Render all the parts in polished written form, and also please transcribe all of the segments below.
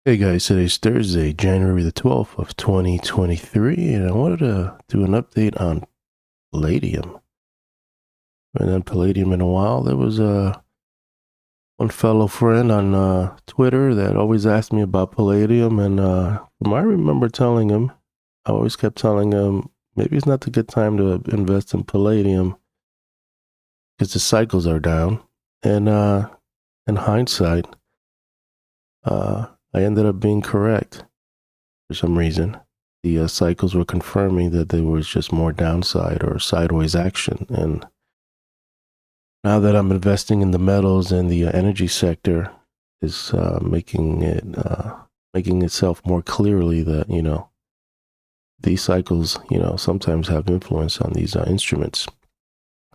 Hey guys, today's Thursday, January the 12th of 2023, and I wanted to do an update on Palladium. And then Palladium in a while. There was one fellow friend on Twitter that always asked me about Palladium, and from I remember telling him, I always kept telling him, maybe it's not the good time to invest in Palladium because the cycles are down. And in hindsight, I ended up being correct for some reason. The cycles were confirming that there was just more downside or sideways action. And now that I'm investing in the metals and the energy sector, is making itself more clearly that these cycles sometimes have influence on these instruments.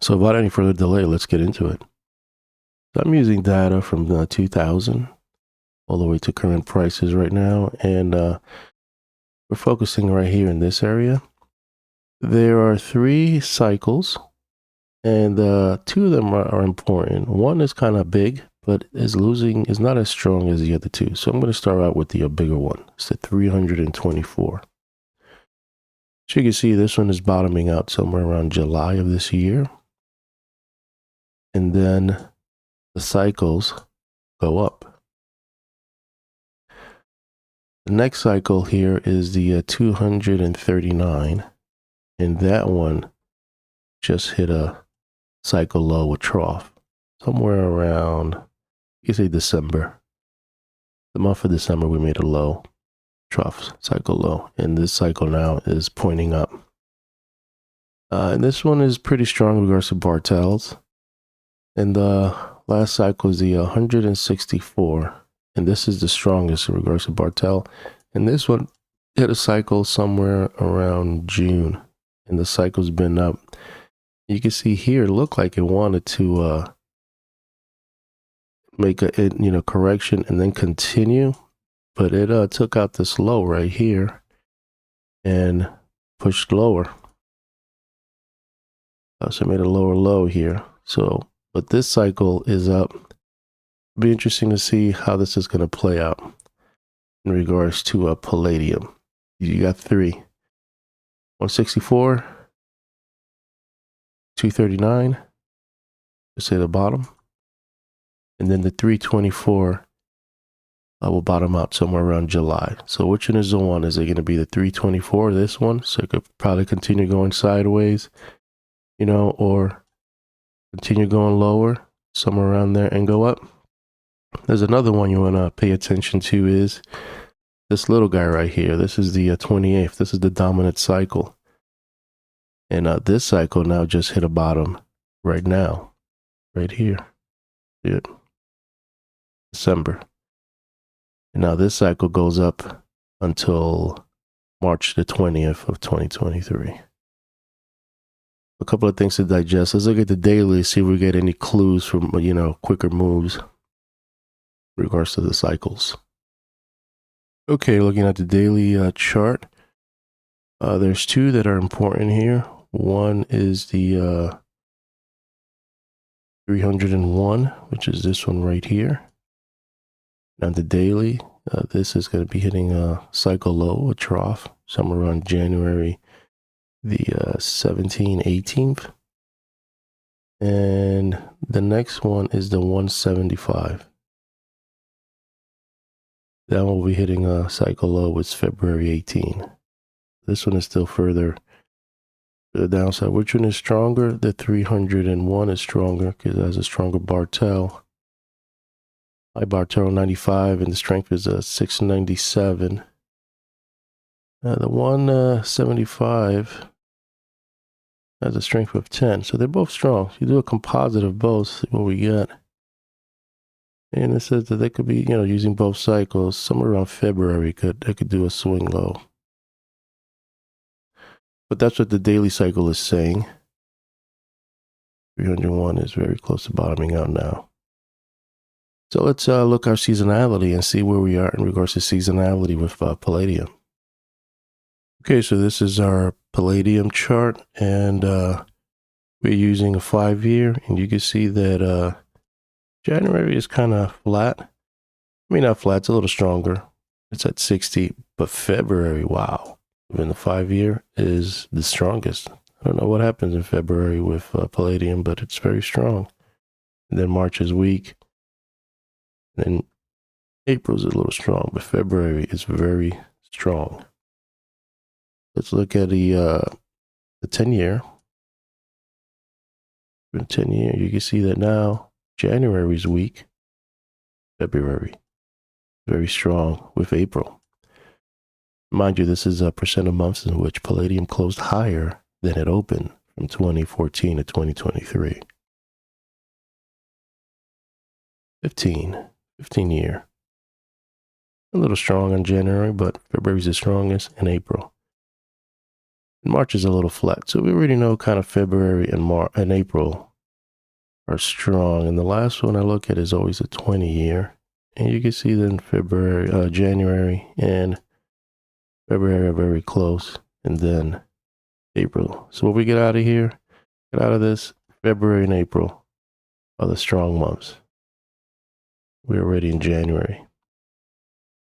So without any further delay, let's get into it. So I'm using data from 2000 all the way to current prices right now, and we're focusing right here in this area. There are three cycles, and two of them are important. One is kind of big, but is not as strong as the other two. So I'm going to start out with the bigger one. It's the 324. So you can see this one is bottoming out somewhere around July of this year. And then the cycles go up. The next cycle here is the 239. And that one just hit a cycle low with trough somewhere around, you can say December. The month of December, we made a low, trough cycle low, and this cycle now is pointing up. And this one is pretty strong in regards to Bartels. And the last cycle is the 164, and this is the strongest in regards to Bartel. And this one hit a cycle somewhere around June, and the cycle's been up. You can see here, it looked like it wanted to make a correction and then continue, but it took out this low right here and pushed lower. So it made a lower low here. So, but this cycle is up. It'll be interesting to see how this is going to play out in regards to Palladium. You got three: 164, 239. Let's say the bottom. And then the 324 will bottom out somewhere around July. So which one is the one? Is it going to be the 324, this one? So it could probably continue going sideways, or continue going lower, somewhere around there, and go up. There's another one you want to pay attention to is this little guy right here. This is the 28th. This is the dominant cycle. And this cycle now just hit a bottom right now, right here. See it? December. And now this cycle goes up until March the 20th of 2023. A couple of things to digest. Let's look at the daily, see if we get any clues from, quicker moves in regards to the cycles. Okay, looking at the daily chart, there's two that are important here. One is the 301, which is this one right here. Now the daily, this is going to be hitting a cycle low, a trough, somewhere around January the 17th, 18th. And the next one is the 175. That one will be hitting a cycle low. It's February 18. This one is still further to the downside. Which one is stronger? The 301 is stronger because it has a stronger Bartel. My Bartel 95, and the strength is a 697. The 175 has a strength of 10. So they're both strong. You do a composite of both, see what we get. And it says that they could be, using both cycles. Somewhere around February, they could do a swing low. But that's what the daily cycle is saying. 301 is very close to bottoming out now. So let's look our seasonality and see where we are in regards to seasonality with Palladium. Okay, so this is our Palladium chart, and we're using a 5-year, and you can see that January is kind of flat. I mean, not flat, it's a little stronger. it's at 60, but February, wow, even the 5-year is the strongest. I don't know what happens in February with Palladium, but it's very strong. And then March is weak. Then April's a little strong, but February is very strong. Let's look at the 10-year. For the 10-year, you can see that now January is weak. February, very strong with April. Mind you, this is a percent of months in which Palladium closed higher than it opened from 2014 to 2023. 15 year. A little strong in January, but February's the strongest, and April. March is a little flat. So we already know kind of February and April are strong. And the last one I look at is always a 20-year. And you can see then January and February are very close. And then April. So when we get out of here, get out of this, February and April are the strong months. We're already in January.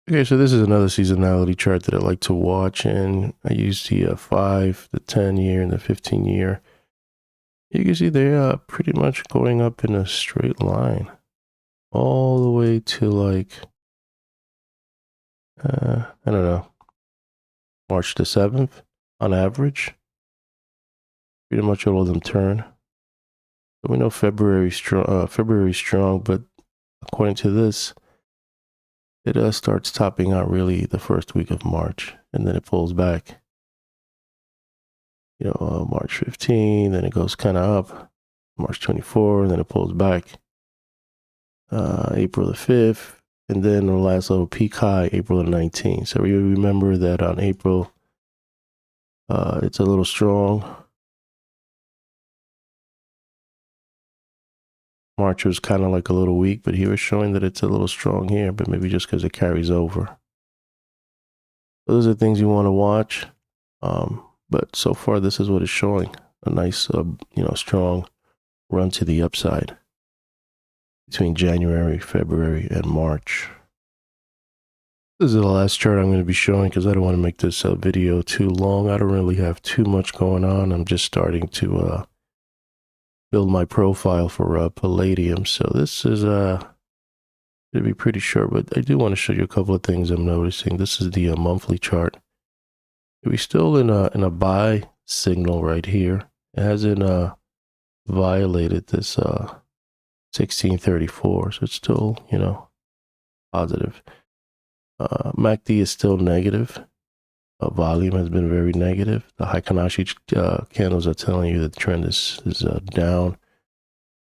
Okay, so this is another seasonality chart that I like to watch, and I use the 5, the 10-year, and the 15-year. You can see they are pretty much going up in a straight line all the way to like, I don't know, March the 7th on average. Pretty much all of them turn. So we know February's strong, but according to this, it starts topping out really the first week of March, and then it pulls back. March 15, then it goes kind of up. March 24, and then it pulls back. April the 5th, and then the last little peak high, April the 19th. So you remember that on April, it's a little strong. March was kind of like a little weak, but he was showing that it's a little strong here, but maybe just because it carries over. Those are things you want to watch. But so far, this is what it's showing. A nice, strong run to the upside between January, February, and March. This is the last chart I'm going to be showing because I don't want to make this video too long. I don't really have too much going on. I'm just starting to build my profile for Palladium. So this is going to be pretty short, but I do want to show you a couple of things I'm noticing. This is the monthly chart. We're still in a buy signal right here. It hasn't violated this 1634, so it's still, positive. MACD is still negative. Volume has been very negative. The Heikin-Ashi candles are telling you that the trend is down.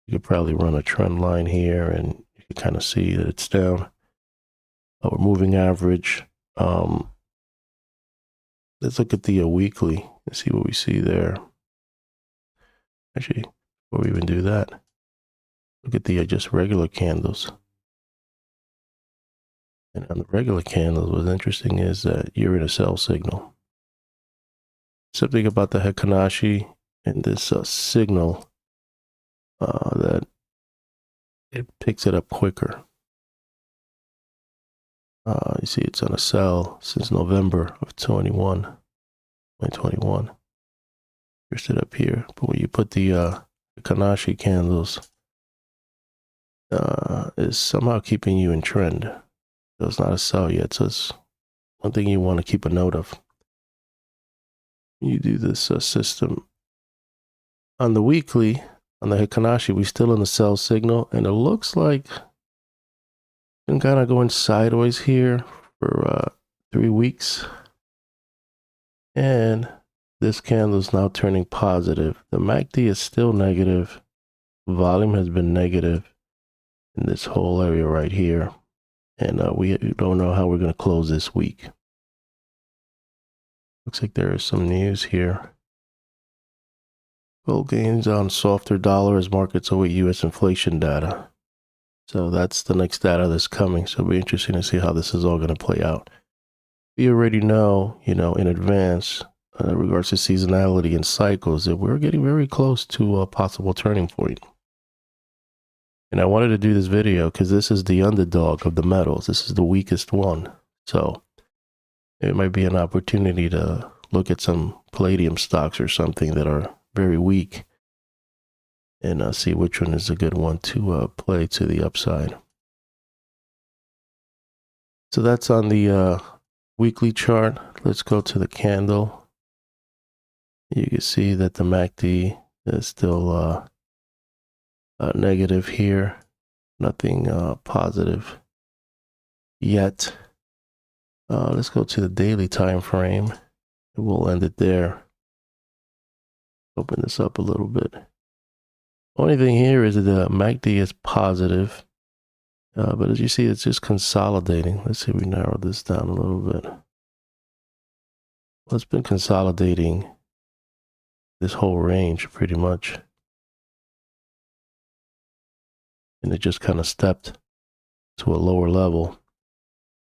You could probably run a trend line here, and you can kind of see that it's down. We're moving average. Let's look at the weekly and see what we see there. Actually, before we even do that, look at the just regular candles. And on the regular candles, what's interesting is that you're in a sell signal. Something about the Heikin-Ashi and this signal that it picks it up quicker. You see it's on a sell since November of 2021. Here's it up here. But when you put the Heikin-Ashi candles, is somehow keeping you in trend. So it's not a sell yet. So it's one thing you want to keep a note of. You do this system. On the weekly, on the Heikin-Ashi, we're still in the sell signal, and it looks like been kind of going sideways here for 3 weeks. And this candle is now turning positive. The MACD is still negative. Volume has been negative in this whole area right here. And we don't know how we're going to close this week. Looks like there is some news here. Gold gains on softer dollar as markets await U.S. inflation data. So that's the next data that's coming. So it'll be interesting to see how this is all going to play out. We already know, in advance, in regards to seasonality and cycles, that we're getting very close to a possible turning point. And I wanted to do this video because this is the underdog of the metals. This is the weakest one. So it might be an opportunity to look at some palladium stocks or something that are very weak and see which one is a good one to play to the upside. So that's on the weekly chart. Let's go to the candle. You can see that the MACD is still negative here. Nothing positive yet. Let's go to the daily time frame. We'll end it there. Open this up a little bit. Only thing here is that the MACD is positive. But as you see, it's just consolidating. Let's see if we narrow this down a little bit. Well, it's been consolidating this whole range pretty much. And it just kind of stepped to a lower level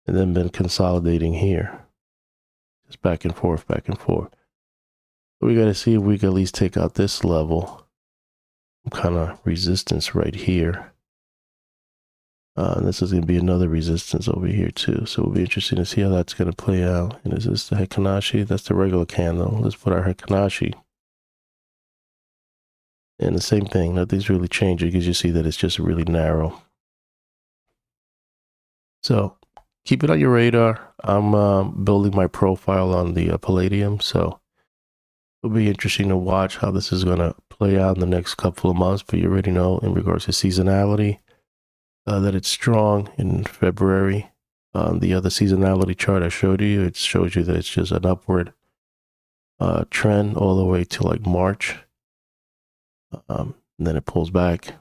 and then been consolidating here. Just back and forth, back and forth. But we got to see if we can at least take out this level. Some kind of resistance right here. And this is going to be another resistance over here too. So it'll be interesting to see how that's going to play out. And is this the Hikanashi? That's the regular candle. Let's put our Hikanashi. And the same thing, nothing's really changed because you see that it's just really narrow. So keep it on your radar. I'm building my profile on the Palladium. So it'll be interesting to watch how this is going to play out in the next couple of months. But you already know in regards to seasonality, that it's strong in February. The other seasonality chart I showed you, it shows you that it's just an upward trend all the way to like March. And then it pulls back.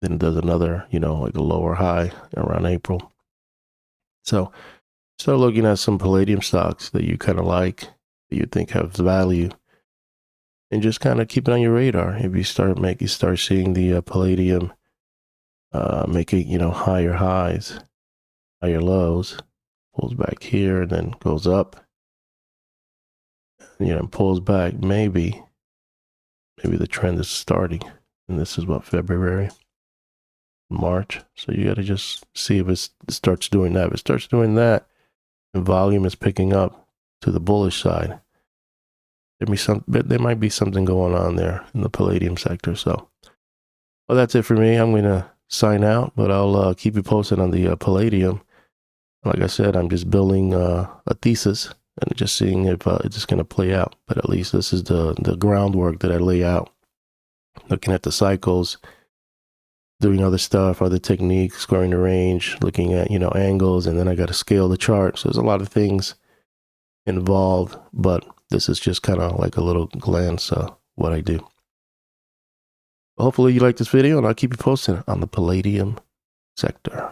Then it does another, like a lower high around April. So start looking at some Palladium stocks that you kind of like, that you think have value, and just kind of keep it on your radar. If you start seeing the Palladium making, higher highs, higher lows, pulls back here and then goes up, pulls back, maybe the trend is starting. And this is what, February, March. So you got to just see if it starts doing that. If it starts doing that, and volume is picking up to the bullish side, there might be something going on there in the Palladium sector. So, well, that's it for me. I'm going to sign out, but I'll keep you posted on the Palladium. Like I said, I'm just building a thesis and just seeing if it's just going to play out. But at least this is the groundwork that I lay out, looking at the cycles, doing other stuff, other techniques, scoring the range, looking at, angles, and then I got to scale the chart. So there's a lot of things involved, but this is just kind of like a little glance of what I do. Hopefully you like this video, and I'll keep you posted on the Palladium sector.